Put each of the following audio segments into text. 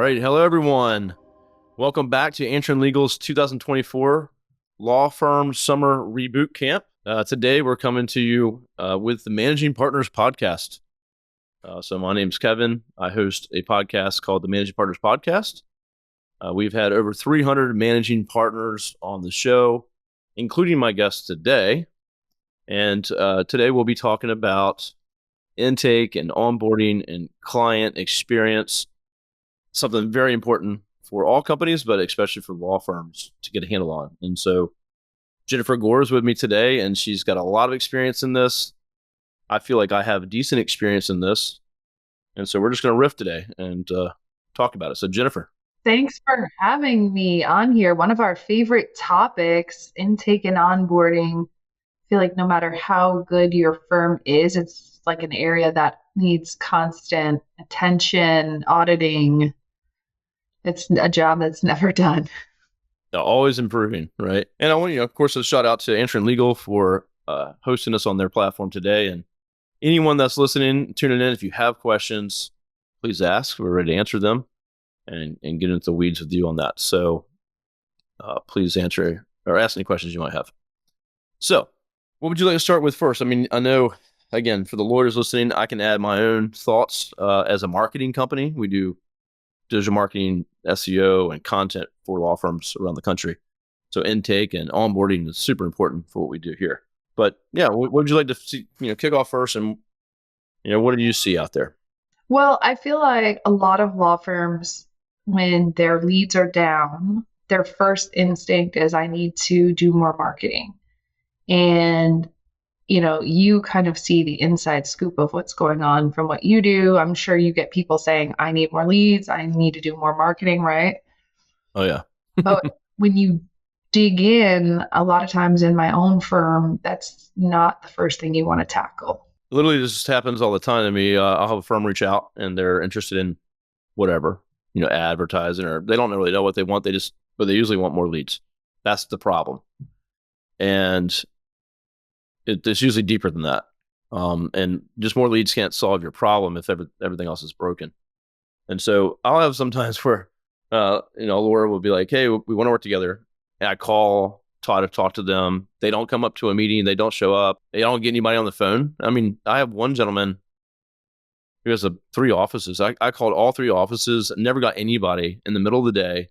right. Hello, everyone. Welcome back to Antrim Legal's 2024 Law Firm Summer Reboot Camp. Today, we're coming to you with the Managing Partners Podcast. So my name's Kevin. I host a podcast called the Managing Partners Podcast. We've had over 300 managing partners on the show, including my guest today. And today, we'll be talking about intake and onboarding and client experience. Something very important for all companies, but especially for law firms to get a handle on. And so Jennifer Gore is with me today, and she's got a lot of experience in this. I feel like I have decent experience in this. And so we're just going to riff today and talk about it. So Jennifer. Thanks for having me on here. One of our favorite topics, intake and onboarding. I feel like no matter how good your firm is, it's like an area that needs constant attention, auditing. It's a job that's never done. Always improving, right? And I want, of course, a shout out to Antrim Legal for hosting us on their platform today. And anyone that's listening, tuning in, if you have questions, please ask. We're ready to answer them and get into the weeds with you on that. So please answer or ask any questions you might have. So what would you like to start with first? I mean, I know, again, for the lawyers listening, I can add my own thoughts as a marketing company. We do digital marketing, SEO, and content for law firms around the country. So intake and onboarding is super important for what we do here. But yeah, what would you like to see, kick off first? And, what do you see out there? Well, I feel like a lot of law firms, when their leads are down, their first instinct is I need to do more marketing. And you kind of see the inside scoop of what's going on from what you do. I'm sure you get people saying, I need more leads, I need to do more marketing, right? Oh, yeah. But when you dig in, a lot of times in my own firm, that's not the first thing you want to tackle. Literally, this just happens all the time to me. I'll have a firm reach out and they're interested in whatever, advertising, or they don't really know what they want. But they usually want more leads. That's the problem. And it's usually deeper than that. And just more leads can't solve your problem if everything else is broken. And so I'll have sometimes where, a lawyer will be like, hey, we want to work together. And I call, try to talk to them. They don't come up to a meeting. They don't show up. They don't get anybody on the phone. I mean, I have one gentleman who has 3 offices. I called all 3 offices, never got anybody in the middle of the day,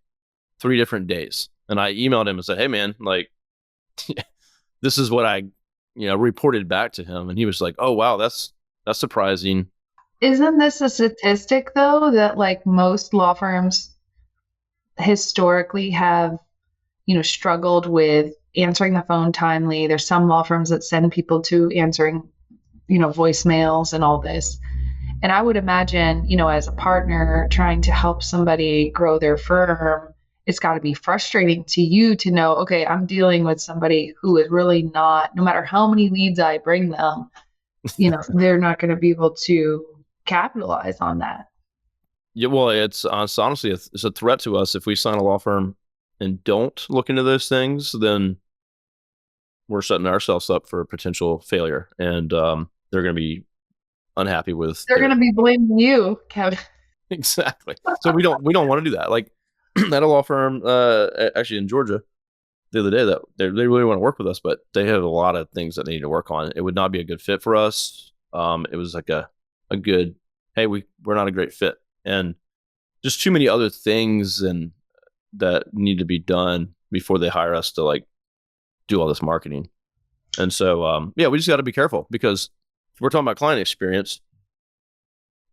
3 different days. And I emailed him and said, hey, man, this is what I reported back to him. And he was like, oh, wow, that's surprising. Isn't this a statistic, though, that most law firms historically have, struggled with answering the phone timely? There's some law firms that send people to answering, voicemails and all this. And I would imagine, as a partner trying to help somebody grow their firm, it's got to be frustrating to you to know, okay, I'm dealing with somebody who is really not, no matter how many leads I bring them, they're not going to be able to capitalize on that. Yeah, well, it's honestly, it's a threat to us. If we sign a law firm and don't look into those things, then we're setting ourselves up for a potential failure. And they're going to be unhappy with. They're going to be blaming you, Kevin. Exactly. So we don't want to do that. Like, at a law firm, actually in Georgia, the other day, that they really want to work with us, but they have a lot of things that they need to work on. It would not be a good fit for us. It was like a good, hey, we're not a great fit, and just too many other things and that need to be done before they hire us to do all this marketing. And so, we just got to be careful, because if we're talking about client experience,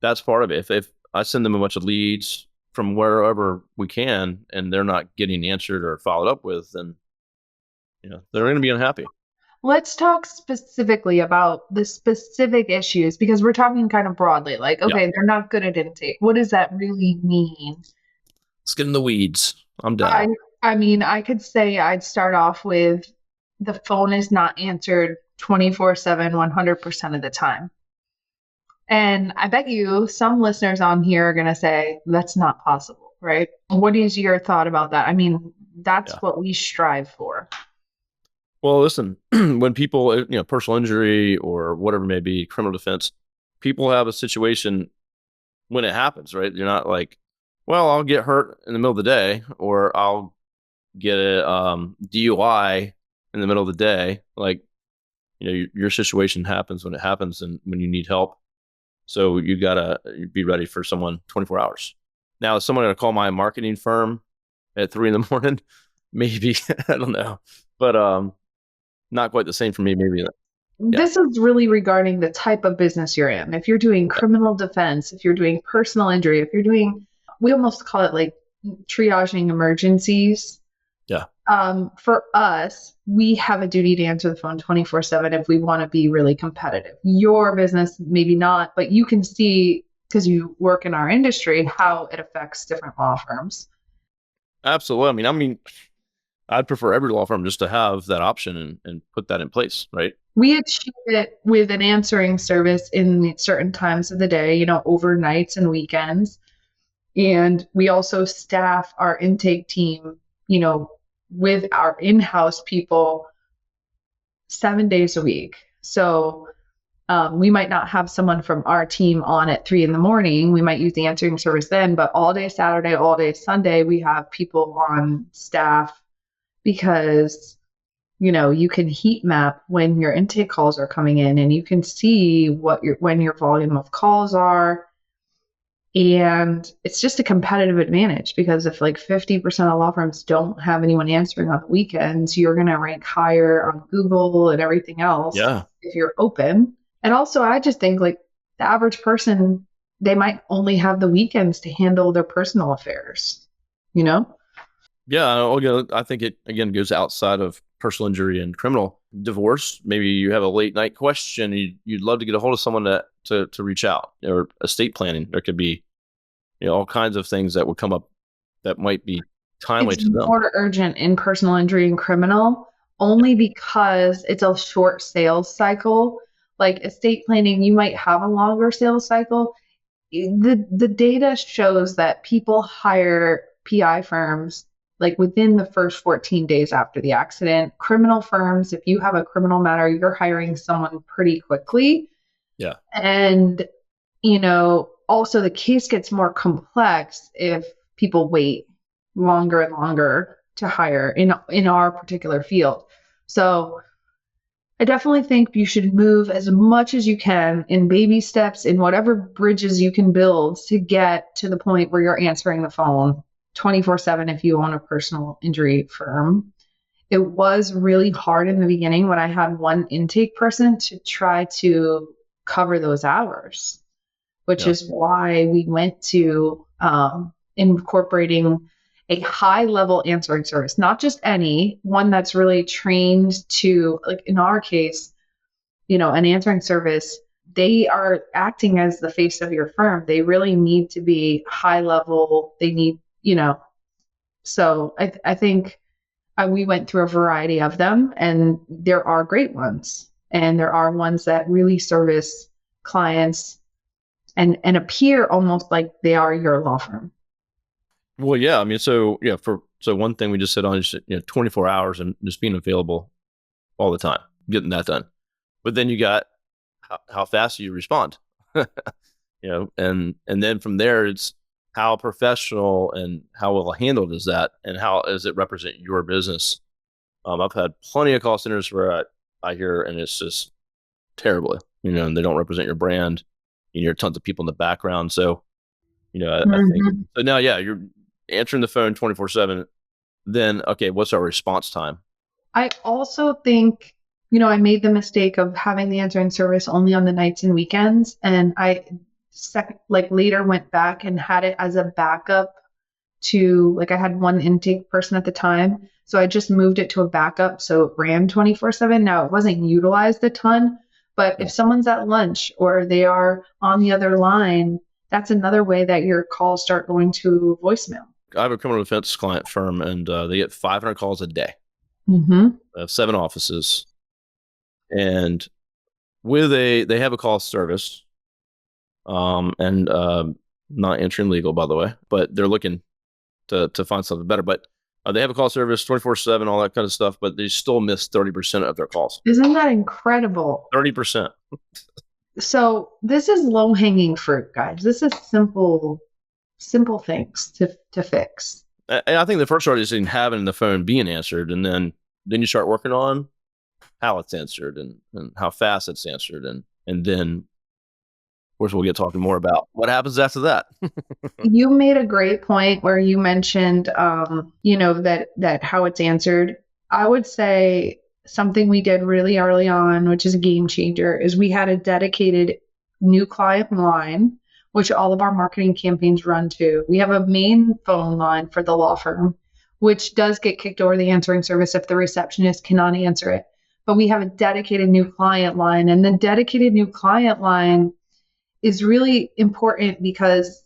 that's part of it. If I send them a bunch of leads from wherever we can, and they're not getting answered or followed up with, then they're going to be unhappy. Let's talk specifically about the specific issues, because we're talking kind of broadly. They're not good at intake. What does that really mean? Let's get in the weeds. I'm down. I mean, I could say I'd start off with the phone is not answered 24/7, 100% of the time. And I bet you some listeners on here are going to say, that's not possible, right? What is your thought about that? I mean, that's what we strive for. Well, listen, when people, personal injury or whatever it may be, criminal defense, people have a situation when it happens, right? You're not Well, I'll get hurt in the middle of the day, or I'll get a DUI in the middle of the day. Like, your situation happens when it happens and when you need help. So you gotta be ready for someone 24 hours. Now, is someone gonna call my marketing firm at 3 a.m? Maybe. I don't know, but not quite the same for me. Maybe. Yeah. This is really regarding the type of business you're in. If you're doing criminal defense, if you're doing personal injury, if you're doing, we almost call it like triaging emergencies. Yeah. For us, we have a duty to answer the phone 24/7 if we want to be really competitive. Your business, maybe not, but you can see, because you work in our industry, how it affects different law firms. Absolutely. I'd prefer every law firm just to have that option and put that in place, right? We achieve it with an answering service in certain times of the day, overnights and weekends. And we also staff our intake team, with our in-house people 7 days a week. So we might not have someone from our team on at 3 a.m. We might use the answering service then, but all day Saturday, all day Sunday, we have people on staff because you can heat map when your intake calls are coming in, and you can see when your volume of calls are. And it's just a competitive advantage, because if like 50% of law firms don't have anyone answering on the weekends, you're going to rank higher on Google and everything else. Yeah. If you're open. And also, I just think like the average person, they might only have the weekends to handle their personal affairs, Yeah. I think it, again, goes outside of personal injury and criminal. Divorce, maybe you have a late night question, you'd love to get a hold of someone to reach out. Or estate planning, there could be all kinds of things that would come up that might be timely It's to them. more urgent in personal injury and criminal, only because it's a short sales cycle. Like estate planning, you might have a longer sales cycle. The data shows that people hire PI firms like within the first 14 days after the accident. Criminal firms, if you have a criminal matter, you're hiring someone pretty quickly. Yeah. And, also the case gets more complex if people wait longer and longer to hire in our particular field. So I definitely think you should move as much as you can in baby steps, in whatever bridges you can build to get to the point where you're answering the phone 24/7 if you own a personal injury firm. It was really hard in the beginning when I had one intake person to try to cover those hours, which Yeah. is why we went to incorporating a high level answering service, not just any one that's really trained to, like in our case, an answering service. They are acting as the face of your firm. They really need to be high level. They need, so I think we went through a variety of them, and there are great ones, and there are ones that really service clients and appear almost like they are your law firm. Well, yeah. So one thing we just said on is 24 hours and just being available all the time, getting that done. But then you got how fast you respond, and then from there it's how professional and how well handled is that, and how does it represent your business. I've had plenty of call centers where I hear, and it's just terrible, and they don't represent your brand. You hear tons of people in the background. So, I think, so now, yeah, you're answering the phone 24/7. Then, okay, what's our response time? I also think, I made the mistake of having the answering service only on the nights and weekends. And I later went back and had it as a backup to, like, I had one intake person at the time. So I just moved it to a backup. So it ran 24/7. Now it wasn't utilized a ton, but if someone's at lunch or they are on the other line, that's another way that your calls start going to voicemail. I have a criminal defense client firm, and they get 500 calls a day. Mm-hmm. They have 7 offices, and they have a call service, and not entering legal, by the way, but they're looking to find something better. But they have a call service 24/7, all that kind of stuff, but they still miss 30% of their calls. Isn't that incredible? 30%. So this is low hanging fruit, guys. This is simple simple things to fix. And I think the first part is in having the phone being answered, and then you start working on how it's answered and how fast it's answered, and then of course we'll get talking more about what happens after that. You made a great point where you mentioned, that how it's answered. I would say something we did really early on, which is a game changer, is we had a dedicated new client line, which all of our marketing campaigns run to. We have a main phone line for the law firm, which does get kicked over the answering service if the receptionist cannot answer it. But we have a dedicated new client line, and the dedicated new client line is really important because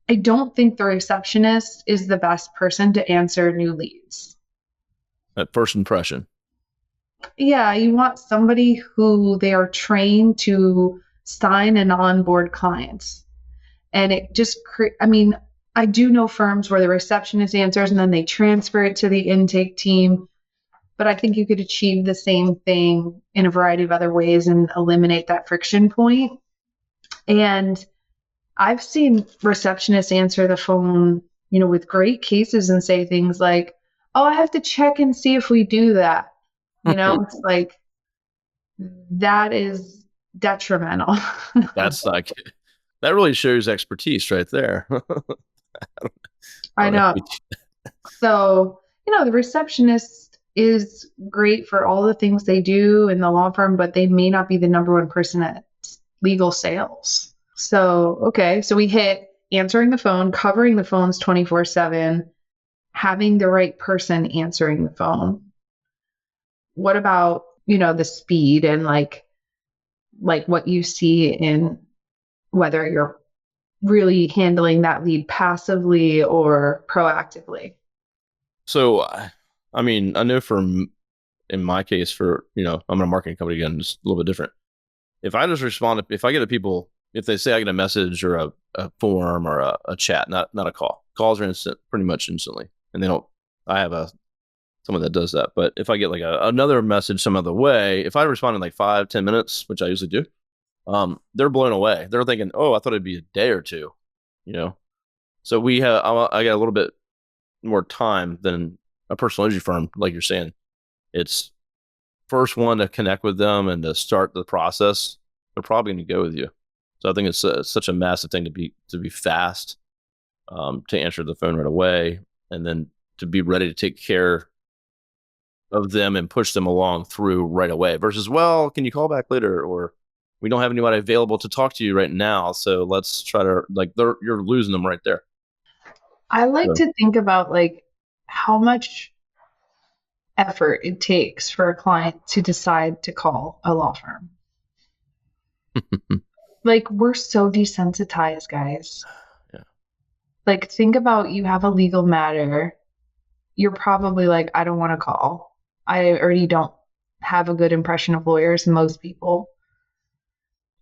I don't think the receptionist is the best person to answer new leads. At first impression. Yeah, you want somebody who they are trained to sign and onboard clients. And it just, I do know firms where the receptionist answers and then they transfer it to the intake team. But I think you could achieve the same thing in a variety of other ways and eliminate that friction point. And I've seen receptionists answer the phone, with great cases and say things like, "Oh, I have to check and see if we do that." It's like that is detrimental. That's like that really shows expertise right there. I know. So, the receptionist is great for all the things they do in the law firm, but they may not be the number one person at legal sales. So, okay, so we hit answering the phone, covering the phones 24/7, having the right person answering the phone. What about, the speed and like what you see in whether you're really handling that lead passively or proactively? So, I mean, I know in my case, I'm in a marketing company again, just a little bit different. If I just respond, if I get to people, if they say I get a message or a form or a chat, not a call. Calls are instant, pretty much instantly, and I have someone that does that. But if I get like another message some other way, if I respond in like 5-10 minutes, which I usually do, they're blown away. They're thinking, "Oh, I thought it'd be a day or two," you know. So I got a little bit more time than a personal injury firm, like you're saying. It's first one to connect with them and to start the process. They're probably going to go with you. So I think it's such a massive thing to be fast, to answer the phone right away, and then to be ready to take care of them and push them along through right away. Versus, well, can you call back later, or we don't have anybody available to talk to you right now, so let's try to you're losing them right there. I like to think about like how much effort it takes for a client to decide to call a law firm. Like we're so desensitized, guys. Yeah. Like think about you have a legal matter. You're probably like, I don't want to call. I already don't have a good impression of lawyers, most people.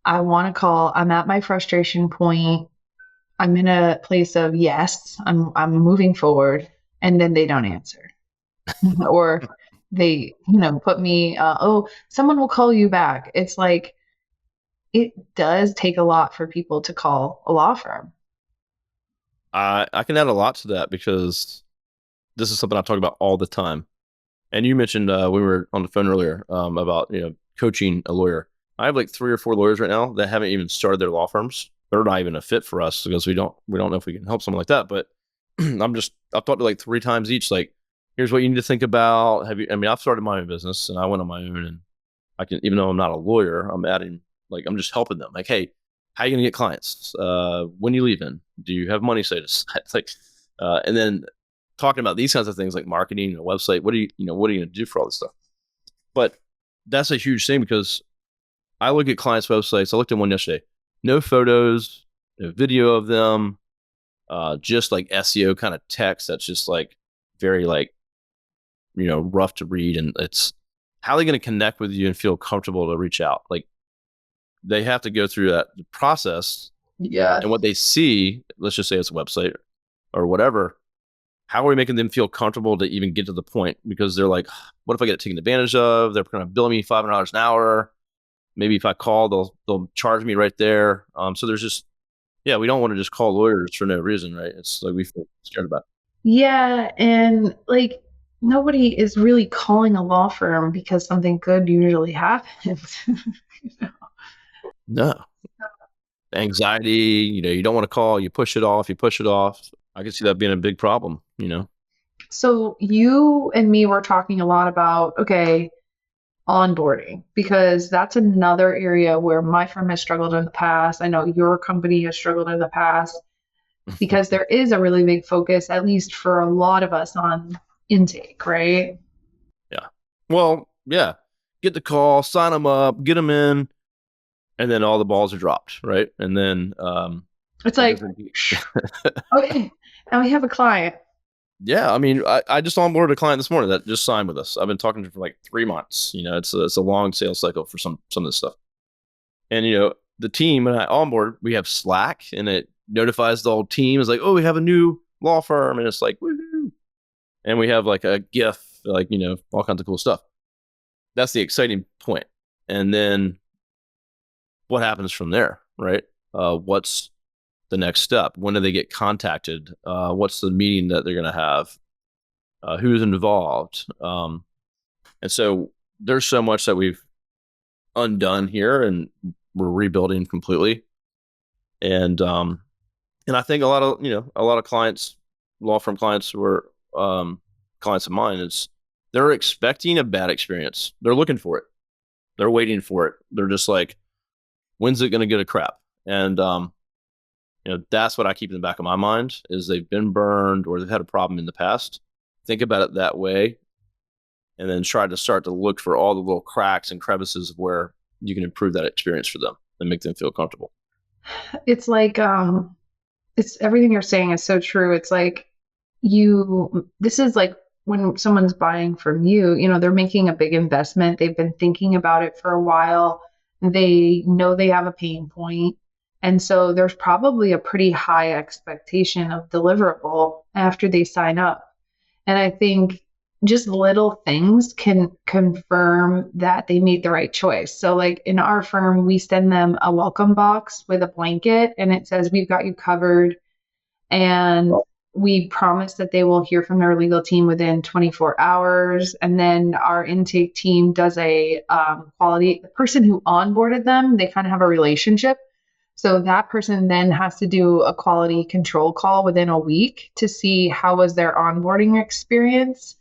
I want to call. I'm at my frustration point. I'm in a place of yes, I'm moving forward, and then they don't answer. Or they, put me, oh, someone will call you back. It's like it does take a lot for people to call a law firm. I can add a lot to that because this is something I talk about all the time. And you mentioned when we were on the phone earlier, about coaching a lawyer. I have like 3 or 4 lawyers right now that haven't even started their law firms. They're not even a fit for us because we don't know if we can help someone like that. But I've talked to like 3 times each. Like, here's what you need to think about. I've started my own business and I went on my own, and I can, even though I'm not a lawyer, I'm just helping them. Like, hey, how are you gonna get clients? When you leaving? Do you have money set aside? And then talking about these kinds of things like marketing, a website. What are you going to do for all this stuff? But that's a huge thing because I look at clients' websites. I looked at one yesterday. No photos, no video of them, just like SEO kind of text that's just like very rough to read. And it's how are they going to connect with you and feel comfortable to reach out? Like they have to go through that process. Yeah. And what they see, let's just say it's a website or whatever, how are we making them feel comfortable to even get to the point? Because they're like, what if I get taken advantage of? They're going to bill me $500 an hour. Maybe if I call, they'll charge me right there. So there's just Yeah, we don't want to just call lawyers for no reason, right? It's like we feel scared about it. Yeah, and like nobody is really calling a law firm because something good usually happens. No. Anxiety, you don't want to call, you push it off, I can see that being a big problem, So you and me were talking a lot about, okay, onboarding, because that's another area where my firm has struggled in the past. I know your company has struggled in the past because there is a really big focus, at least for a lot of us, on intake, right? Yeah. Well, yeah. Get the call, sign them up, get them in, and then all the balls are dropped, right? And then It's it like, doesn't. okay, now we have a client. Yeah, I mean, I just onboarded a client this morning that just signed with us. I've been talking to him for like 3 months. It's a long sales cycle for some of this stuff. And the team and I onboard, we have Slack, and it notifies the whole team. It's like, oh, we have a new law firm, and it's like, woohoo! And we have like a GIF, like all kinds of cool stuff. That's the exciting point. And then what happens from there, right? What's the next step? When do they get contacted? What's the meeting that they're going to have? Who's involved? And so there's so much that we've undone here, and we're rebuilding completely. And I think a lot of clients, law firm clients who are clients of mine, is they're expecting a bad experience. They're looking for it. They're waiting for it. They're just like, when's it going to get a crap? And that's what I keep in the back of my mind, is they've been burned or they've had a problem in the past. Think about it that way, and then try to start to look for all the little cracks and crevices of where you can improve that experience for them and make them feel comfortable. It's like, it's everything you're saying is so true. It's like this is like when someone's buying from you, they're making a big investment. They've been thinking about it for a while. They know they have a pain point. And so there's probably a pretty high expectation of deliverable after they sign up. And I think just little things can confirm that they made the right choice. So, like in our firm, we send them a welcome box with a blanket and it says, "We've got you covered." And we promise that they will hear from their legal team within 24 hours. And then our intake team does a quality, the person who onboarded them, they kind of have a relationship. So that person then has to do a quality control call within a week to see how was their onboarding experience.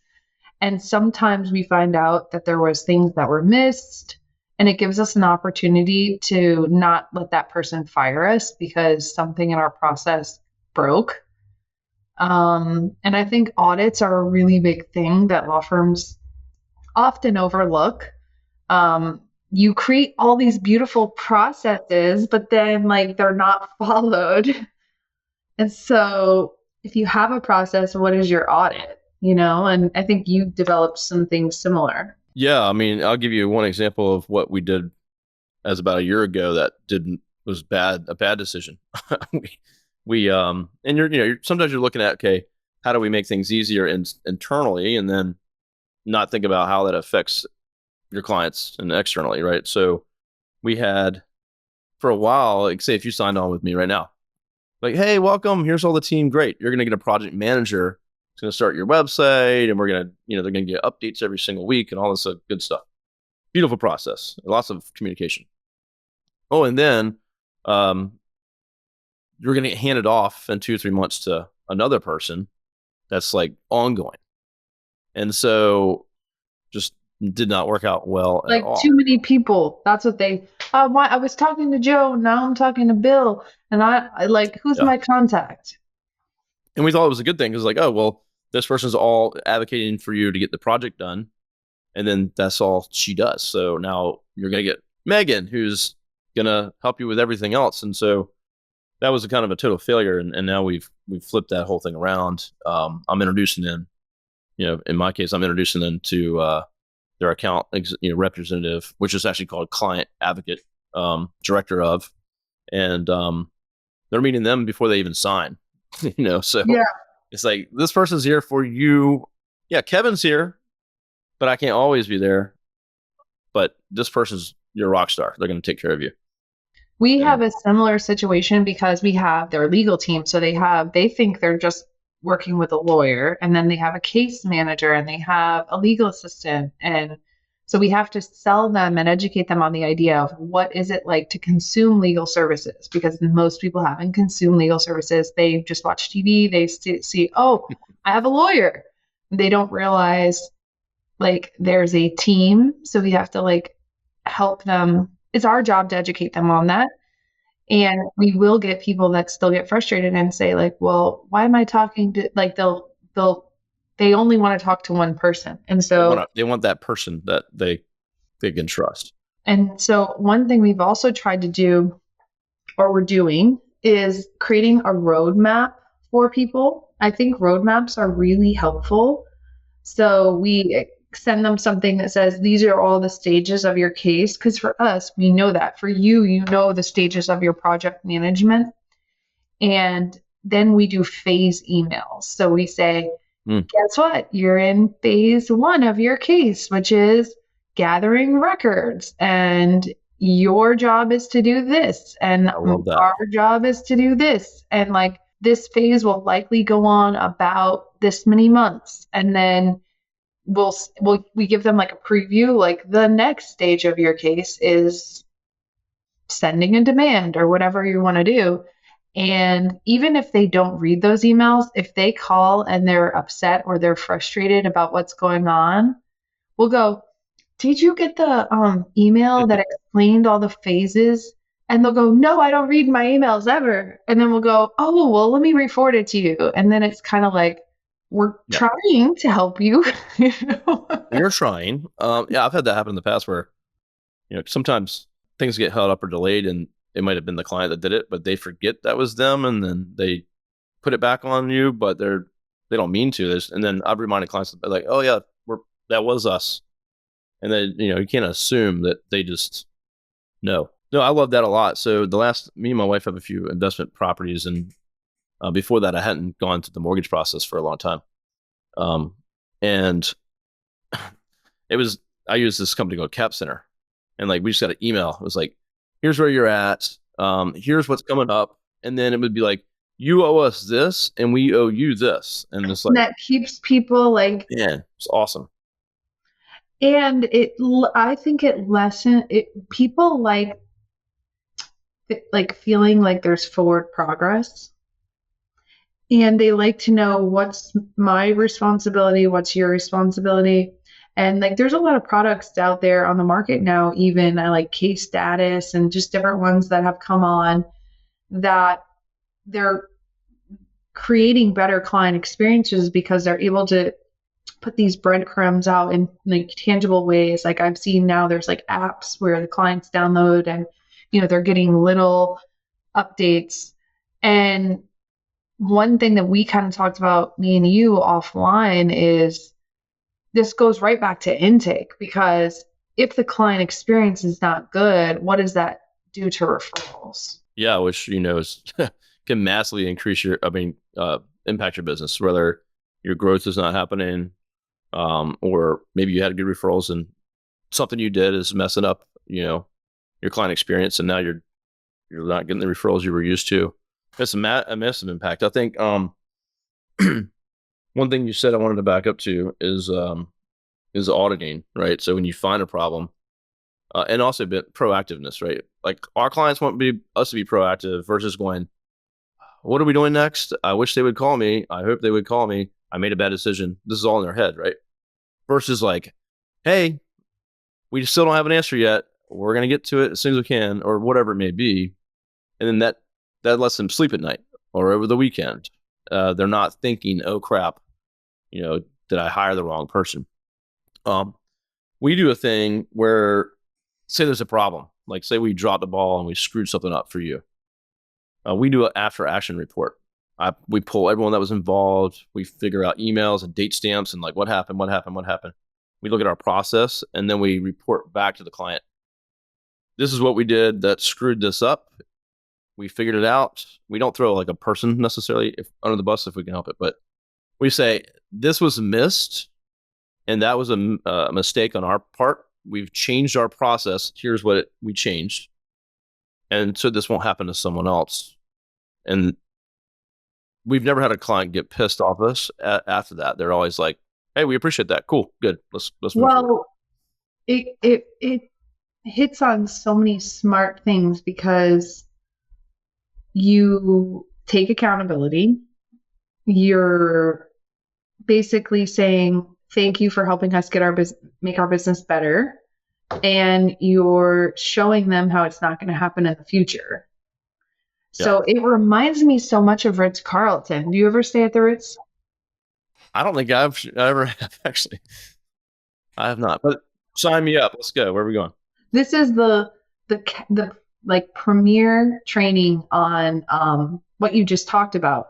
And sometimes we find out that there was things that were missed, and it gives us an opportunity to not let that person fire us because something in our process broke. And I think audits are a really big thing that law firms often overlook. You create all these beautiful processes, but then like they're not followed. And so if you have a process, what is your audit? And I think you developed some things similar. Yeah, I mean, I'll give you one example of what we did as about a year ago that didn't was a bad decision. And sometimes you're looking at, okay, how do we make things easier internally, and then not think about how that affects your clients and externally, right? So we had, for a while, like say if you signed on with me right now, like, hey, welcome, here's all the team, great. You're going to get a project manager. It's going to start your website, and we're going to, they're going to get updates every single week and all this good stuff. Beautiful process, lots of communication. Oh, and then you're going to get handed off in 2 or 3 months to another person that's like ongoing. And so just did not work out well at Like all. too many people. That's what they. I was talking to Joe. Now I'm talking to Bill, and I like who's Yeah. my contact? And we thought it was a good thing because like, oh, well, this person's all advocating for you to get the project done. And then that's all she does. So now you're going to get Megan, who's going to help you with everything else. And so that was a kind of a total failure. And now we've flipped that whole thing around. I'm introducing them, in my case, I'm introducing them to their account representative, which is actually called client advocate, director of, and they're meeting them before they even sign. So Yeah. it's like, this person's here for you. Yeah, Kevin's here, but I can't always be there. But this person's your rock star. They're going to take care of you. We And have a similar situation because we have their legal team. So they think they're just working with a lawyer, and then they have a case manager and they have a legal assistant. And so we have to sell them and educate them on the idea of what is it like to consume legal services, because most people haven't consumed legal services. They just watch TV, they see, oh, I have a lawyer. They don't realize like there's a team. So we have to like help them. It's our job to educate them on that. And we will get people that still get frustrated and say like, well, why am I talking to, like, they only want to talk to one person. And so they want that person that they can trust. one thing we've also tried to do, or we're doing, is creating a roadmap for people. I think roadmaps are really helpful. So we send them something that says, these are all the stages of your case. Because for us, we know that. For you, you know the stages of your project management. And then we do phase emails. So we say, guess what? You're in phase one of your case, which is gathering records. And your job is to do this. And I love that. our job is to do this. And like this phase will likely go on about this many months. And then we give them like a preview, like the next stage of your case is sending a demand or whatever you want to do. And even if they don't read those emails, if they call and they're upset or they're frustrated about what's going on, we'll go, did you get the email that explained all the phases? And they'll go, no, I don't read my emails ever. And then we'll go, oh, well, let me re-forward it to you. And then it's kind of like, we're trying to help you. You know? You're trying. Yeah, I've had that happen in the past where, sometimes things get held up or delayed, and it might have been the client that did it, but they forget that was them, and then they put it back on you, but they don't mean to. And then I've reminded clients like, oh yeah, that was us. And then, you can't assume that they just know. No, I love that a lot. So me and my wife have a few investment properties, and before that, I hadn't gone through the mortgage process for a long time. And I used this company called Cap Center, and like, we just got an email. It was like, here's where you're at. Here's what's coming up. And then it would be like, you owe us this and we owe you this. And it's like, that keeps people like, yeah, it's awesome. And I think people like feeling like there's forward progress. And they like to know what's my responsibility, what's your responsibility. And like there's a lot of products out there on the market now, even I like Case Status and just different ones that have come on, that they're creating better client experiences because they're able to put these breadcrumbs out in like tangible ways. Like I've seen now there's like apps where the clients download and, they're getting little updates. And one thing that we kind of talked about, me and you offline, is this goes right back to intake, because if the client experience is not good, what does that do to referrals? Yeah, which, can massively increase impact your business, whether your growth is not happening, or maybe you had good referrals and something you did is messing up, your client experience, and now you're not getting the referrals you were used to. It's a massive impact. I think one thing you said I wanted to back up to is auditing, right? So when you find a problem, and also a bit proactiveness, right? Like our clients want us to be proactive versus going, what are we doing next? I wish they would call me. I hope they would call me. I made a bad decision. This is all in their head, right? Versus like, hey, we still don't have an answer yet. We're going to get to it as soon as we can, or whatever it may be. And then that lets them sleep at night or over the weekend. They're not thinking, oh crap, did I hire the wrong person? We do a thing where, say there's a problem, like say we dropped the ball and we screwed something up for you. We do an after action report. We pull everyone that was involved. We figure out emails and date stamps and like what happened. We look at our process, and then we report back to the client. This is what we did that screwed this up. We figured it out. We don't throw like a person necessarily under the bus if we can help it, but we say this was missed, and that was a mistake on our part. We've changed our process. Here's what we changed. And so this won't happen to someone else. And we've never had a client get pissed off us after that. They're always like, "Hey, we appreciate that. Cool, good. Let's move forward." Well, it hits on so many smart things because you take accountability. You're basically saying thank you for helping us get make our business better, and you're showing them how it's not going to happen in the future. Yeah, So it reminds me so much of Ritz Carlton. Do you ever stay at the Ritz? I don't think I ever have actually. I have not. But sign me up. Let's go. Where are we going? This is the like premier training on what you just talked about.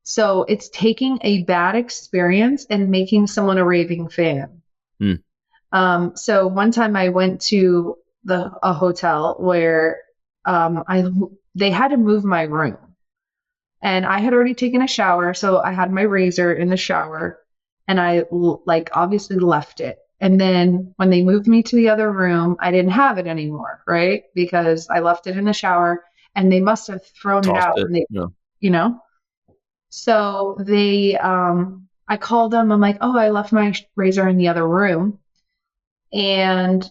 So it's taking a bad experience and making someone a raving fan. Hmm. So one time I went to a hotel where I they had to move my room, and I had already taken a shower, so I had my razor in the shower, and I like obviously left it. And then when they moved me to the other room, I didn't have it anymore, right? Because I left it in the shower, and they must have thrown it Tossed out it. when they, Yeah. you know. So I called them. I'm like, oh, I left my razor in the other room, and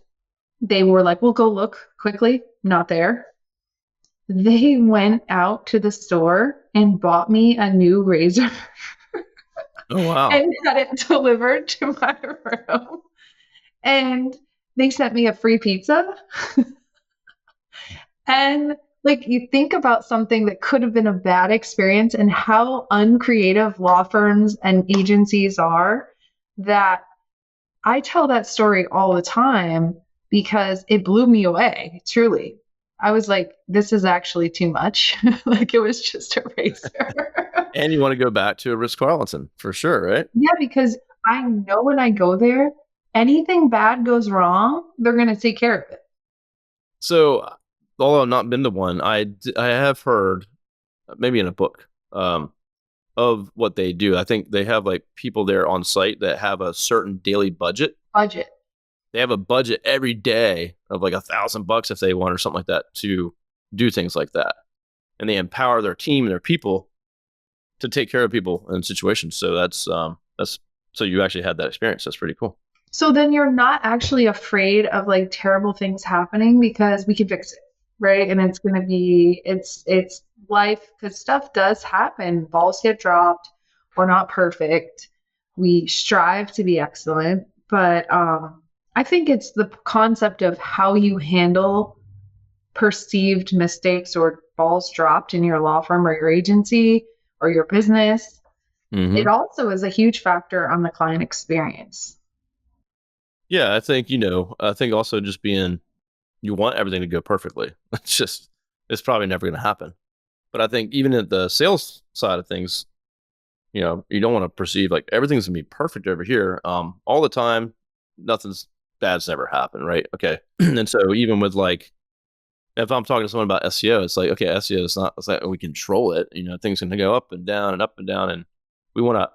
they were like, we'll go look quickly. Not there. They went out to the store and bought me a new razor Oh wow. and had it delivered to my room. And they sent me a free pizza. And like you think about something that could have been a bad experience and how uncreative law firms and agencies are, that I tell that story all the time because it blew me away, truly. I was like, this is actually too much. Like it was just a razor. And you want to go back to a Ritz Carlton for sure, right? Yeah, because I know when I go there, anything bad goes wrong, they're going to take care of it. So, although I've not been to one, I have heard, maybe in a book, of what they do. I think they have like people there on site that have a certain daily budget. Budget. They have a budget every day of like $1,000 if they want or something like that to do things like that, and they empower their team and their people to take care of people in situations. So that's so you actually had that experience. That's pretty cool. So then you're not actually afraid of like terrible things happening because we can fix it, right? And it's going to be it's life, because stuff does happen. Balls get dropped. We're not perfect. We strive to be excellent, but I think it's the concept of how you handle perceived mistakes or balls dropped in your law firm or your agency or your business. It Mm-hmm. also is a huge factor on the client experience. Yeah, I think I think also just being you want everything to go perfectly. It's probably never going to happen. But I think even at the sales side of things, you don't want to perceive like everything's gonna be perfect over here all the time. Nothing's bad's never happened, right? Okay. And so even with like if I'm talking to someone about SEO, it's like, okay, SEO is not, it's like we control it. Things can go up and down and up and down, and we want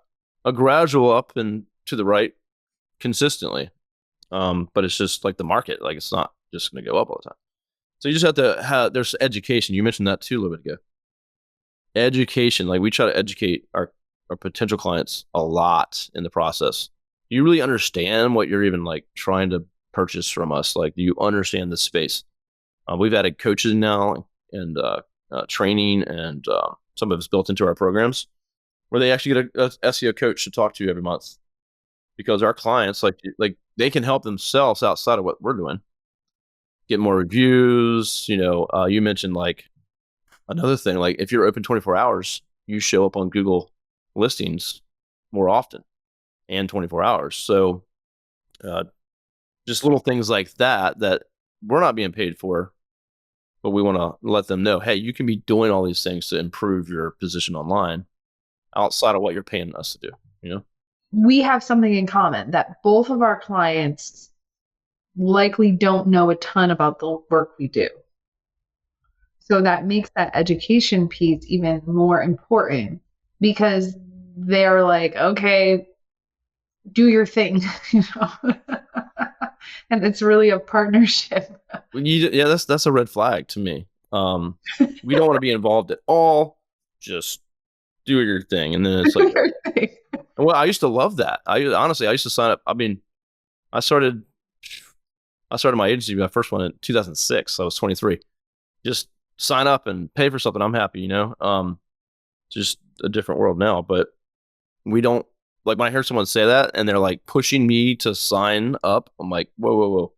a gradual up and to the right consistently. But it's just like the market, like it's not just going to go up all the time. So you just have to have, there's education. You mentioned that too a little bit ago. Education, like we try to educate our potential clients a lot in the process. Do you really understand what you're even like trying to purchase from us? Like, do you understand the space? We've added coaches now and training, and some of it's built into our programs where they actually get a SEO coach to talk to you every month, because our clients like they can help themselves outside of what we're doing, get more reviews. You mentioned like another thing, like if you're open 24 hours, you show up on Google listings more often and 24 hours. So uh, just little things like that we're not being paid for, but we want to let them know, hey, you can be doing all these things to improve your position online outside of what you're paying us to do. We have something in common that both of our clients likely don't know a ton about the work we do. So that makes that education piece even more important because they're like, okay, do your thing, you know. And it's really a partnership. Yeah, that's a red flag to me. We don't want to be involved at all. Just do your thing. And then it's like, well, I used to love that. I used to sign up. I mean, I started my agency, my first one in 2006. So I was 23. Just sign up and pay for something. I'm happy, just a different world now, but we don't like when I hear someone say that and they're like pushing me to sign up. I'm like, whoa.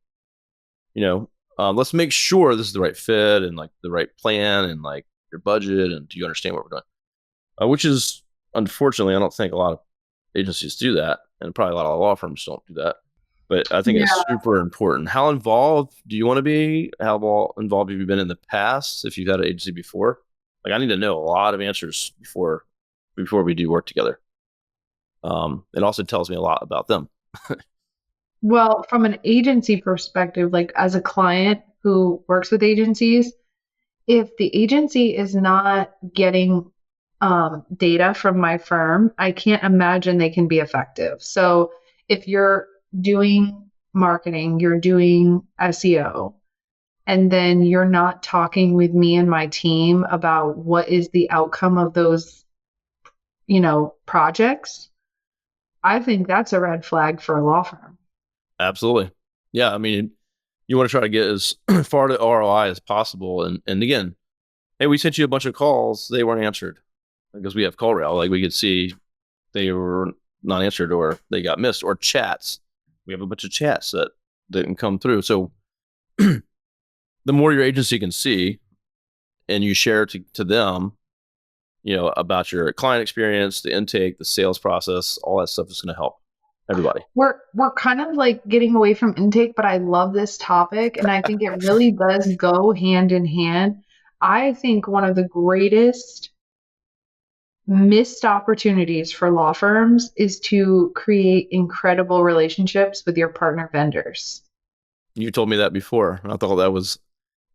Let's make sure this is the right fit and like the right plan and like your budget. And do you understand what we're doing? Which is unfortunately, I don't think a lot of agencies do that. And probably a lot of law firms don't do that. But I think it's super important. How involved do you want to be? How involved have you been in the past? If you've had an agency before, like I need to know a lot of answers before we do work together. It also tells me a lot about them. Well, from an agency perspective, like as a client who works with agencies, if the agency is not getting data from my firm, I can't imagine they can be effective. So if you're doing marketing, you're doing SEO, and then you're not talking with me and my team about what is the outcome of those, projects, I think that's a red flag for a law firm. Absolutely. Yeah. I mean, you want to try to get as far to ROI as possible. And again, hey, we sent you a bunch of calls. They weren't answered because we have call rail. Like we could see they were not answered or they got missed, or chats. We have a bunch of chats that didn't come through. So the more your agency can see and you share to them, about your client experience, the intake, the sales process, all that stuff is going to help everybody. We're kind of like getting away from intake, but I love this topic and I think it really does go hand in hand. I think one of the greatest missed opportunities for law firms is to create incredible relationships with your partner vendors. You told me that before. I thought that was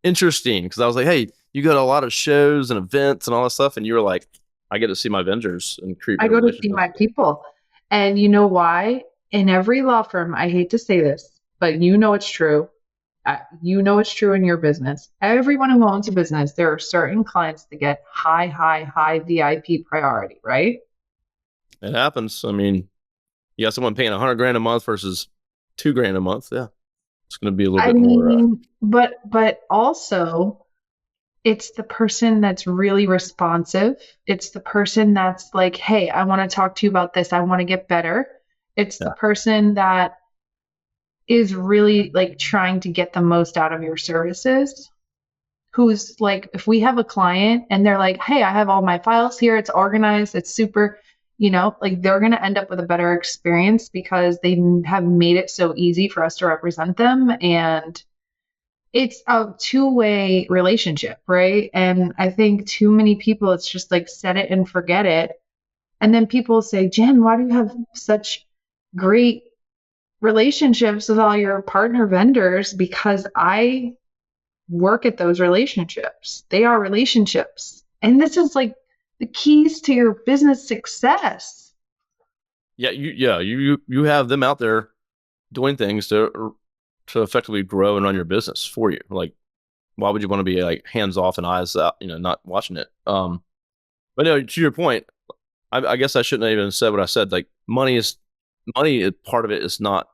interesting because I was like, hey, you go to a lot of shows and events and all that stuff. And you were like, I get to see my vendors and create I go to see relationships. my people. And you know why? In every law firm, I hate to say this, but you know it's true. You know it's true in your business. Everyone who owns a business, there are certain clients that get high VIP priority, right? It happens. I mean, you got someone paying $100,000 a month versus $2,000 a month. Yeah, it's going to be a little bit more. But also, it's the person that's really responsive. It's the person that's like, hey, I want to talk to you about this. I want to get better. It's the person that is really like trying to get the most out of your services. Who's like, if we have a client and they're like, hey, I have all my files here, it's organized, it's super, like they're going to end up with a better experience because they have made it so easy for us to represent them. And it's a two-way relationship, right? And I think too many people, it's just like set it and forget it. And then people say, Jen, why do you have such great relationships with all your partner vendors? Because I work at those relationships. They are relationships. And this is like the keys to your business success. Yeah, you have them out there doing things to effectively grow and run your business for you. Like, why would you want to be like hands off and eyes out, not watching it? But no, to your point, I guess I shouldn't have even said what I said. Like, money, part of it is not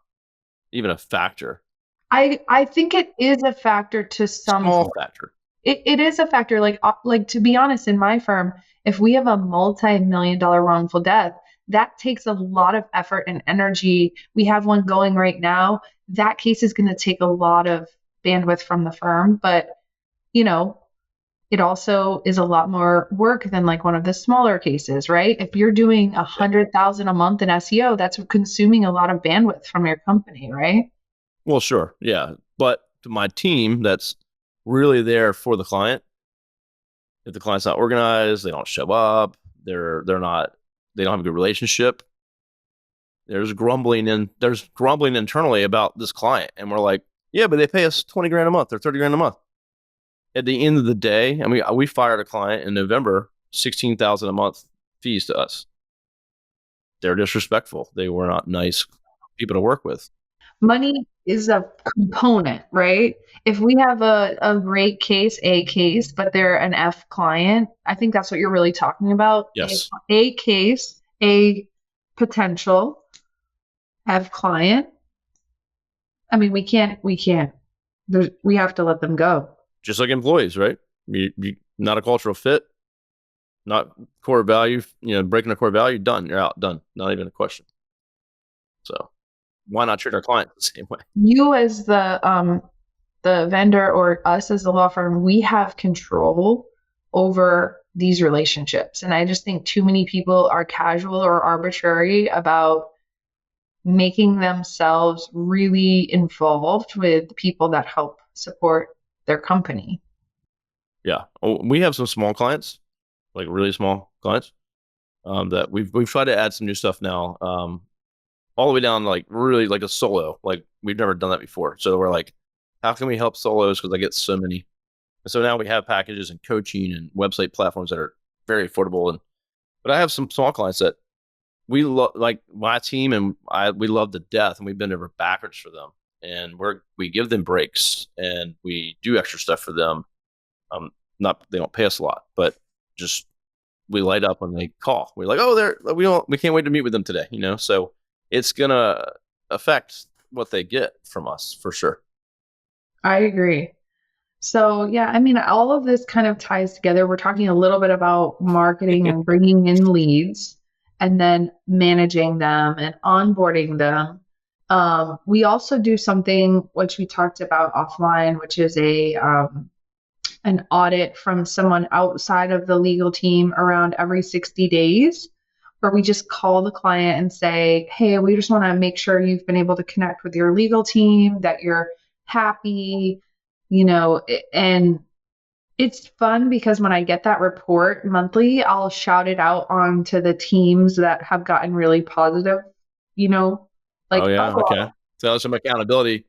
even a factor. I think it is a factor to some small factor. It is a factor. Like to be honest, in my firm, if we have a multi-million-dollar wrongful death, that takes a lot of effort and energy. We have one going right now. That case is going to take a lot of bandwidth from the firm, but it also is a lot more work than like one of the smaller cases, right? If you're doing 100,000 a month in SEO, that's consuming a lot of bandwidth from your company, right? Well, sure. Yeah. But to my team that's really there for the client, if the client's not organized, they don't show up, they don't have a good relationship, there's grumbling internally about this client. And we're like, yeah, but they pay us $20,000 a month or $30,000 a month. At the end of the day, I mean, we fired a client in November, $16,000 a month fees to us. They're disrespectful. They were not nice people to work with. Money is a component, right? If we have a great case, A case, but they're an F client, I think that's what you're really talking about. Yes. A case, A potential, F client. I mean, we can't, we have to let them go. Just like employees, right? You not a cultural fit, not core value, breaking a core value, done. You're out, done. Not even a question. So why not treat our clients the same way? You as the vendor or us as the law firm, we have control over these relationships. And I just think too many people are casual or arbitrary about making themselves really involved with people that help support their company. Yeah. Oh, we have some small clients, like really small clients, that we've tried to add some new stuff now, all the way down to like really like a solo. Like we've never done that before. So we're like, how can we help solos? Because I get so many. And so now we have packages and coaching and website platforms that are very affordable. But I have some small clients that we love, like my team and we love to death, and we've been over backwards for them. And we give them breaks and we do extra stuff for them. Not they don't pay us a lot, but just we light up when they call. We're like, oh, we can't wait to meet with them today. So it's gonna affect what they get from us for sure. I agree. So, yeah, I mean, all of this kind of ties together. We're talking a little bit about marketing and bringing in leads and then managing them and onboarding them. We also do something which we talked about offline, which is an audit from someone outside of the legal team around every 60 days, where we just call the client and say, hey, we just want to make sure you've been able to connect with your legal team, that you're happy, and it's fun because when I get that report monthly, I'll shout it out onto the teams that have gotten really positive, Oh like, yeah, oh, okay. So there's some accountability.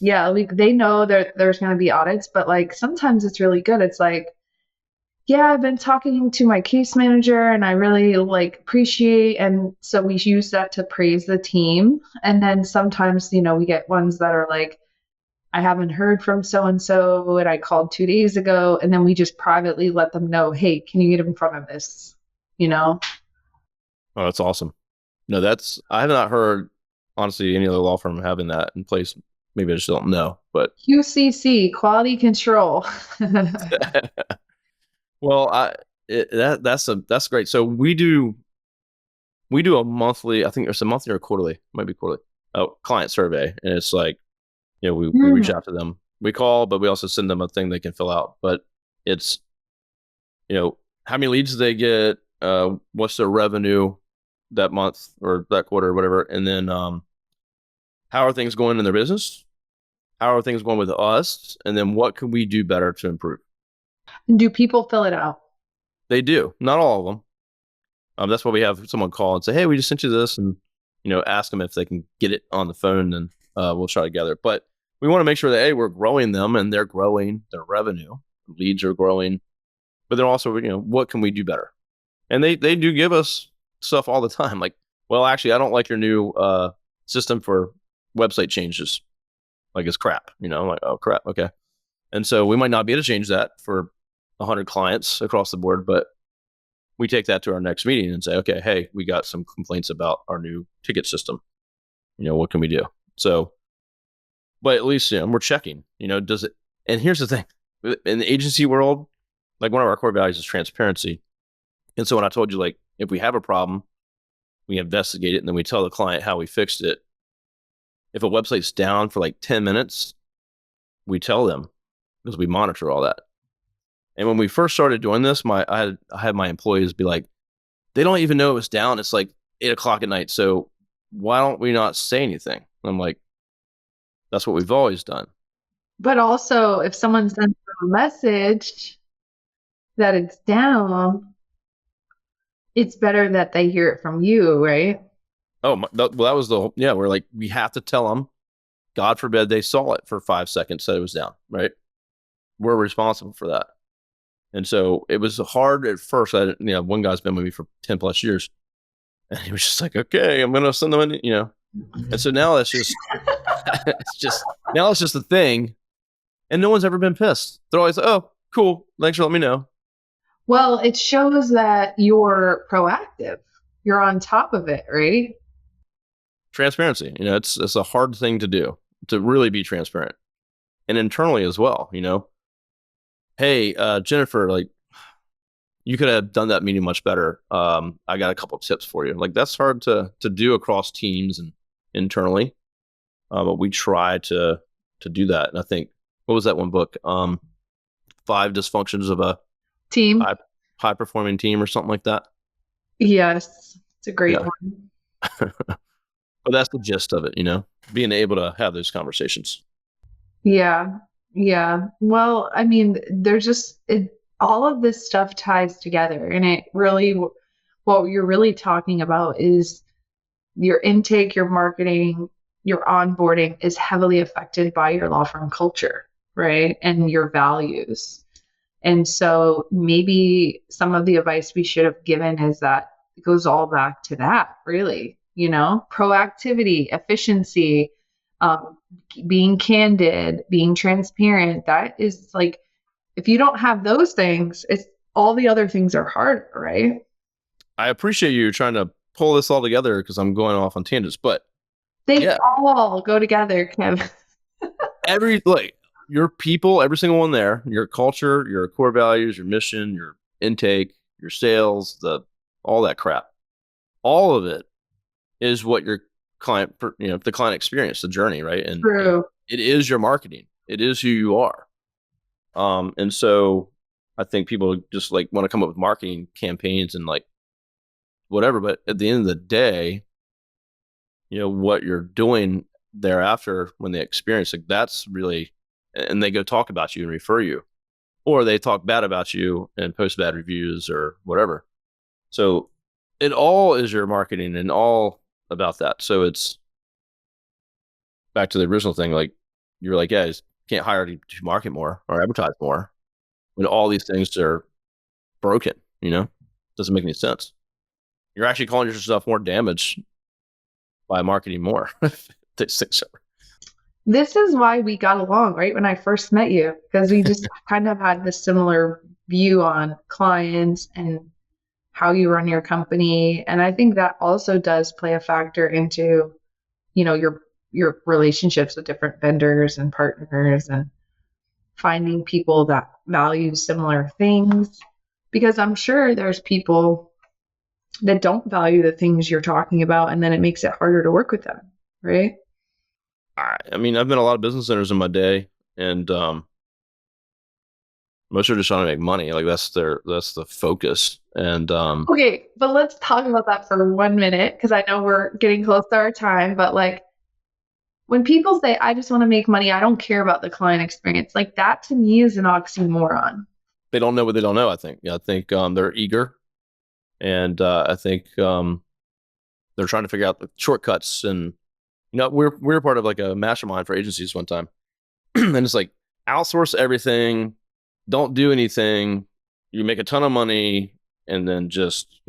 yeah, like they know that there's going to be audits, but like sometimes it's really good. It's like, yeah, I've been talking to my case manager and I really like appreciate. And so we use that to praise the team. And then sometimes, we get ones that are like, I haven't heard from so and so, and I called 2 days ago. And then we just privately let them know, hey, can you get in front of this? You know, Oh, that's awesome. No, I have not heard honestly any other law firm having that in place. Maybe I just don't know, but QCC, quality control. well, that's great. So we do a monthly. I think it's a monthly or quarterly, might be quarterly. Client survey, and it's like we reach out to them. We call, but we also send them a thing they can fill out. But it's how many leads do they get, what's their revenue that month or that quarter or whatever, and then how are things going in their business? How are things going with us? And then what can we do better to improve? Do people fill it out? They do, not all of them. That's why we have someone call and say, "Hey, we just sent you this," and ask them if they can get it on the phone, and we'll try together. But we want to make sure that we're growing them, and they're growing their revenue, leads are growing, but then also what can we do better? And they do give us stuff all the time, like, well, actually, I don't like your new system for website changes. Like it's crap, I'm like, oh crap, okay. And so we might not be able to change that for 100 clients across the board, but we take that to our next meeting and say, okay, hey, we got some complaints about our new ticket system. What can we do? So, but at least we're checking. Does it? And here's the thing: in the agency world, like one of our core values is transparency. And so when I told you, like, if we have a problem, we investigate it and then we tell the client how we fixed it. If a website's down for like 10 minutes, we tell them because we monitor all that. And when we first started doing this, I had my employees be like, they don't even know it was down. It's like 8:00 at night. So why don't we not say anything? And I'm like, that's what we've always done. But also, if someone sends a message that it's down, it's better that they hear it from you, right? Oh, well, that was we're like, we have to tell them, God forbid they saw it for 5 seconds, that it was down, right? We're responsible for that. And so it was hard at first. One guy's been with me for 10 plus years, and he was just like, okay, I'm going to send them in, And so now it's just, now it's just a thing, and no one's ever been pissed. They're always like, oh, cool. Thanks for letting me know. Well, it shows that you're proactive. You're on top of it, right? Transparency, it's a hard thing to do, to really be transparent, and internally as well. Hey, Jennifer, like, you could have done that meeting much better. I got a couple of tips for you. Like, that's hard to do across teams and internally, but we try to do that. And I think, what was that one book? 5 Dysfunctions of a Team. high performing team, or something like that. Yes, it's a great Yeah. one. But that's the gist of it, being able to have those conversations. Yeah. Yeah. Well, I mean, there's just all of this stuff ties together, and it really, what you're really talking about is your intake, your marketing, your onboarding is heavily affected by your law firm culture, right? And your values. And so maybe some of the advice we should have given is that it goes all back to that, really, proactivity, efficiency, um, being candid, being transparent. That is like, if you don't have those things, it's all the other things are harder, right? I appreciate you trying to pull this all together, because I'm going off on tangents, but They yeah, all go together, Kim. your people, every single one there, your culture, your core values, your mission, your intake, your sales, all that crap, all of it is what your client, the client experience, the journey, right? And True. it is your marketing. It is who you are. And so I think people just like want to come up with marketing campaigns and like whatever, but at the end of the day, what you're doing thereafter when they experience, like, that's really, and they go talk about you and refer you, or they talk bad about you and post bad reviews or whatever. So it all is your marketing and all about that. So it's back to the original thing. Like, you're like, yeah, you can't hire to market more or advertise more when all these things are broken, doesn't make any sense. You're actually calling yourself more damage by marketing more. This This is why we got along, right? When I first met you, because we just kind of had this similar view on clients and how you run your company. And I think that also does play a factor into, your relationships with different vendors and partners, and finding people that value similar things. Because I'm sure there's people that don't value the things you're talking about, and then it makes it harder to work with them, right? I mean, I've been a lot of business owners in my day, and most are just trying to make money. Like, that's the focus. And Okay, but let's talk about that for 1 minute, because I know we're getting close to our time. But like, when people say, I just want to make money, I don't care about the client experience, like, that to me is an oxymoron. they don't know what they don't know. I think. Yeah, I think they're eager, and I think they're trying to figure out the shortcuts. And we're part of like a mastermind for agencies one time, and it's like, outsource everything, don't do anything, you make a ton of money, and then just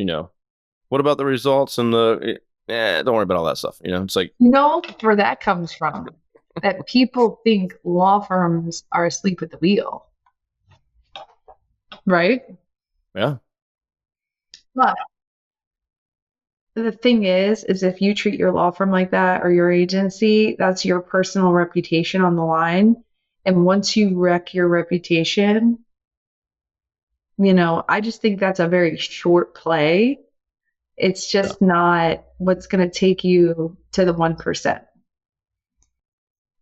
what about the results and don't worry about all that stuff. It's like, You know where that comes from? That people think law firms are asleep at the wheel, right? yeah, But the thing is if you treat your law firm like that, or your agency, that's your personal reputation on the line. And once you wreck your reputation, I just think that's a very short play. It's yeah, just not what's going to take you to the 1%.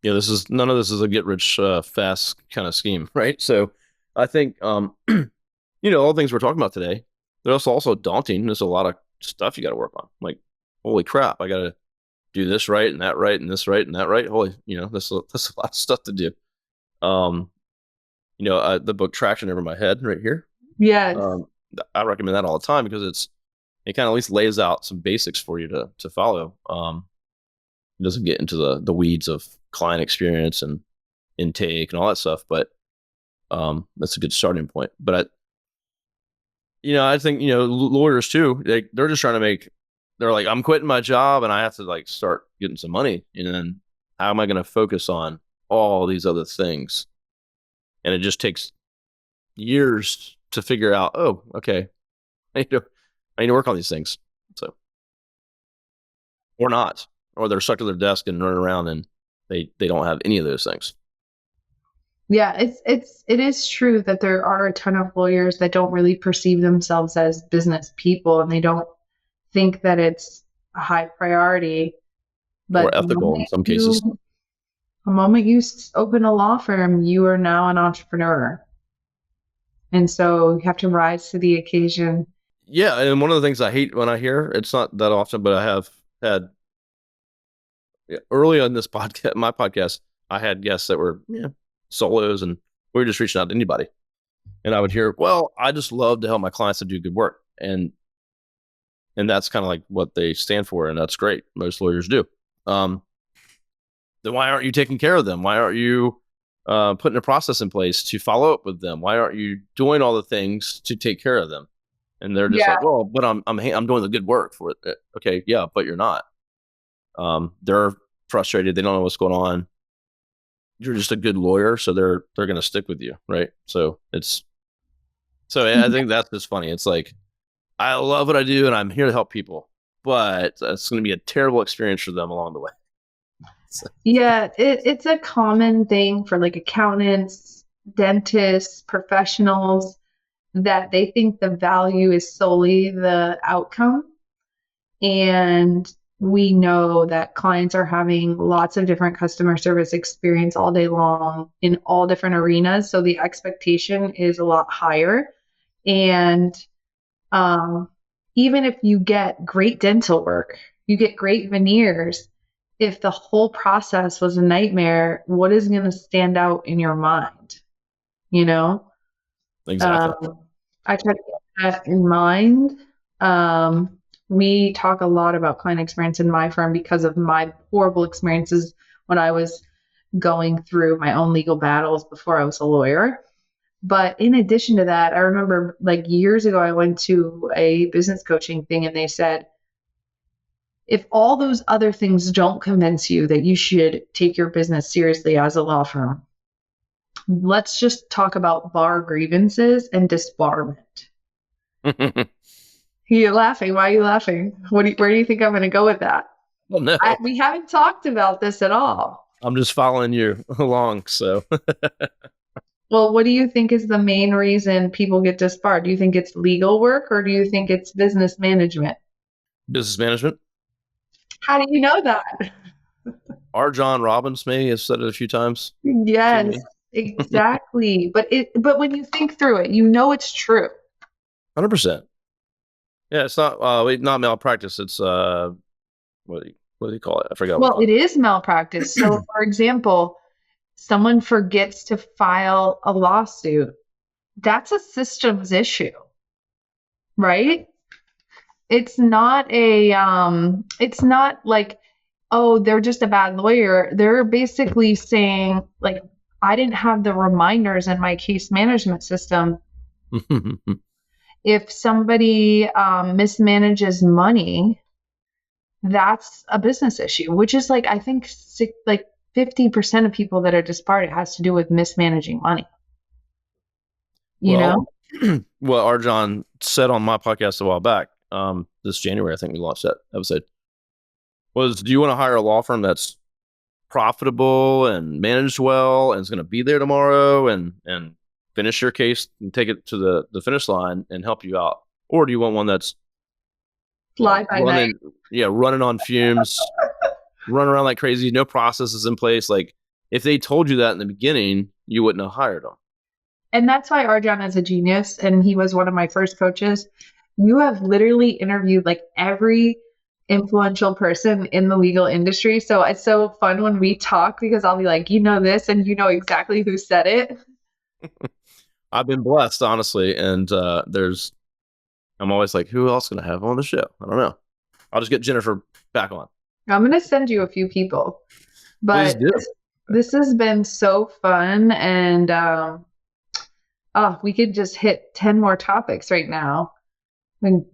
yeah. None of this is a get rich fast kind of scheme, right? So I think all the things we're talking about today, they're also daunting. There's a lot of stuff you got to work on. Like, holy crap, I got to do this right and that right and this right and that right. Holy, that's a lot of stuff to do. The book Traction Over My Head right here. Yes. I recommend that all the time, because it kind of at least lays out some basics for you to follow. It doesn't get into the weeds of client experience and intake and all that stuff, but that's a good starting point. But I think lawyers too. They're just trying to they're like, I'm quitting my job and I have to like start getting some money, and then how am I going to focus on all these other things? And it just takes years to figure out, oh, okay, I need to work on these things. So, or not, or they're stuck to their desk and running around and they don't have any of those things. Yeah, it is true that there are a ton of lawyers that don't really perceive themselves as business people, and they don't think that it's a high priority. But Or ethical in some cases. the moment you open a law firm, you are now an entrepreneur. And so you have to rise to the occasion. Yeah, and one of the things I hate when I hear, it's not that often, but I have had early on this podcast, my podcast, I had guests that were solos, and we were just reaching out to anybody. And I would hear, well, I just love to help my clients to do good work. And that's kind of like what they stand for, and that's great. Most lawyers do. Then why aren't you taking care of them? Why aren't you putting a process in place to follow up with them? Why aren't you doing all the things to take care of them? And they're just like, well, but I'm doing the good work for it. Okay, yeah, but you're not. They're frustrated. They don't know what's going on. You're just a good lawyer, so they're going to stick with you, right? So I think that's just funny. It's like, I love what I do, and I'm here to help people, but it's going to be a terrible experience for them along the way. So. Yeah, it's a common thing for like accountants, dentists, professionals, that they think the value is solely the outcome. And we know that clients are having lots of different customer service experience all day long in all different arenas. So the expectation is a lot higher. And even if you get great dental work, you get great veneers, if the whole process was a nightmare, what is going to stand out in your mind? You know? Exactly. I try to keep that in mind. We talk a lot about client experience in my firm because of my horrible experiences when I was going through my own legal battles before I was a lawyer. But in addition to that, I remember like years ago, I went to a business coaching thing and they said, if all those other things don't convince you that you should take your business seriously as a law firm, let's just talk about bar grievances and disbarment. You're laughing. Why are you laughing? Where do you think I'm going to go with that? Well, no. We haven't talked about this at all. I'm just following you along. So, well, what do you think is the main reason people get disbarred? Do you think it's legal work, or do you think it's business management? Business management. How do you know that? R. John Robbins may have said it a few times. Yes, exactly. But when you think through it, you know it's true. 100%. Yeah, it's not malpractice. It's what do you call it? I forgot. Well, it is malpractice. So, for example, someone forgets to file a lawsuit. That's a systems issue, right? It's not it's not like, oh, they're just a bad lawyer. They're basically saying, like, I didn't have the reminders in my case management system. If somebody mismanages money, that's a business issue, which is like, I think like 50% of people that are disbarred, it has to do with mismanaging money. You know? Well, R. John said on my podcast a while back, this January, I think we launched that episode, was, do you want to hire a law firm that's profitable and managed well and is going to be there tomorrow and finish your case and take it to the finish line and help you out? Or do you want one that's fly by night? Yeah, running on fumes, run around like crazy, no processes in place. Like, if they told you that in the beginning, you wouldn't have hired them. And that's why Arjan is a genius, and he was one of my first coaches. You have literally interviewed like every influential person in the legal industry. So it's so fun when we talk, because I'll be like, you know this, and you know exactly who said it. I've been blessed, honestly. And I'm always like, who else can I have on the show? I don't know. I'll just get Jennifer back on. I'm going to send you a few people. But this has been so fun. And we could just hit 10 more topics right now. I mean,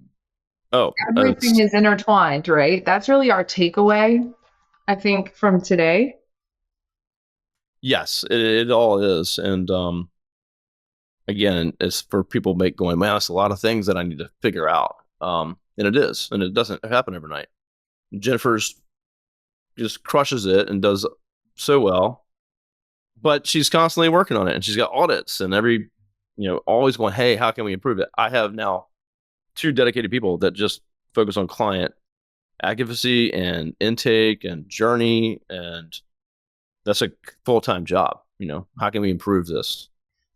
everything is intertwined, right? That's really our takeaway. I think from today. Yes, it all is. And again, it's for people going, man, that's a lot of things that I need to figure out. And it is, and it doesn't happen overnight. Jennifer's just crushes it and does so well, but she's constantly working on it, and she's got audits and always going, hey, how can we improve it? I have now 2 dedicated people that just focus on client advocacy and intake and journey, and that's a full-time job. How can we improve this?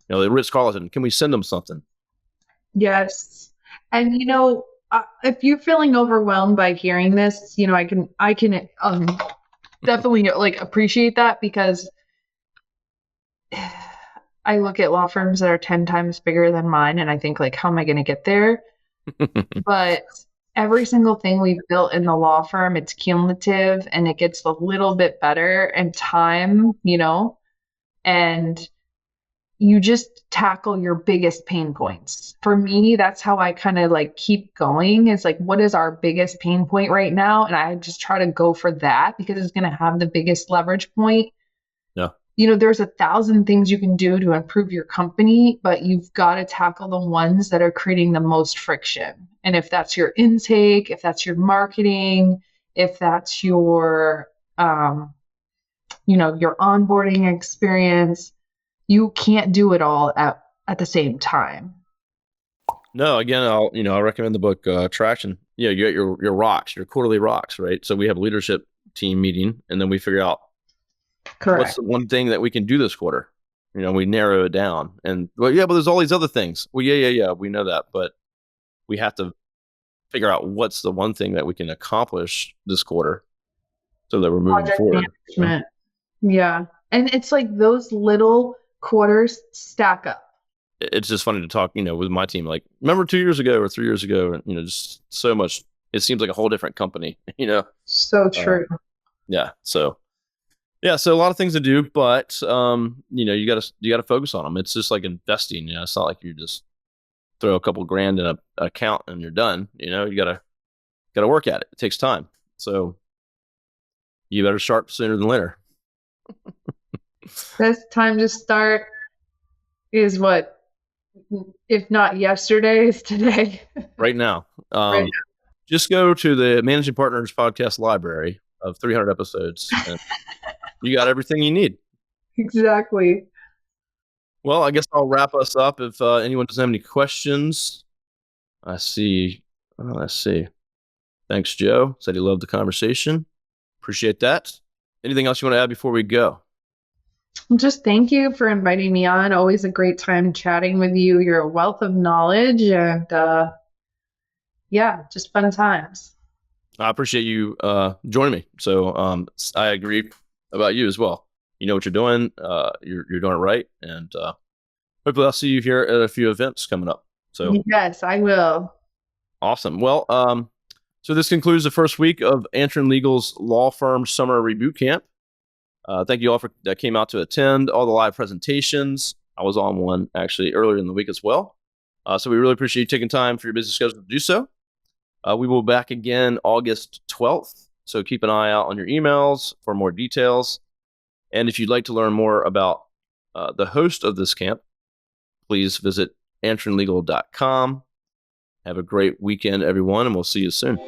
The Ritz-Carlton, can we send them something? Yes. And if you're feeling overwhelmed by hearing this, I can definitely like appreciate that, because I look at law firms that are 10 times bigger than mine and I think, like, how am I going to get there? But every single thing we've built in the law firm, it's cumulative and it gets a little bit better in time, and you just tackle your biggest pain points. For me, that's how I kind of like keep going. It's like, what is our biggest pain point right now? And I just try to go for that because it's going to have the biggest leverage point. Yeah. There's 1,000 things you can do to improve your company, but you've got to tackle the ones that are creating the most friction. And if that's your intake, if that's your marketing, if that's your, your onboarding experience, you can't do it all at the same time. No, again, I'll recommend the book Traction. You get your rocks, your quarterly rocks, right? So we have a leadership team meeting, and then we figure out what's the one thing that we can do this quarter. We narrow it down, and but there's all these other things. Well, yeah, we know that, but we have to figure out what's the one thing that we can accomplish this quarter, so that we're moving Project forward. management. Yeah, and it's like those little quarters stack up. It's just funny to talk, with my team. Like, remember 2 years ago or 3 years ago, just so much. It seems like a whole different company. So true. Yeah. So a lot of things to do, but you gotta focus on them. It's just like investing. It's not like you just throw a couple grand in an account and you're done. You gotta work at it. It takes time. So you better start sooner than later. Best time to start is what? If not yesterday, it's today. Right now. Right now. Just go to the Managing Partners podcast library of 300 episodes, and you got everything you need. Exactly. Well, I guess I'll wrap us up. If anyone doesn't have any questions, I see. Let's see. Thanks, Joe. Said he loved the conversation. Appreciate that. Anything else you want to add before we go? Just thank you for inviting me on. Always a great time chatting with you. You're a wealth of knowledge, and just fun times. I appreciate you joining me. So I agree about you as well. You know what you're doing. You're doing it right, and hopefully I'll see you here at a few events coming up. So yes, I will. Awesome. Well, so this concludes the first week of Antrim Legal's Law Firm Summer Reboot Camp. Thank you all that came out to attend all the live presentations. I was on one actually earlier in the week as well. So we really appreciate you taking time for your busy schedule to do so. We will be back again August 12th. So keep an eye out on your emails for more details. And if you'd like to learn more about the host of this camp, please visit antrimlegal.com. Have a great weekend, everyone, and we'll see you soon.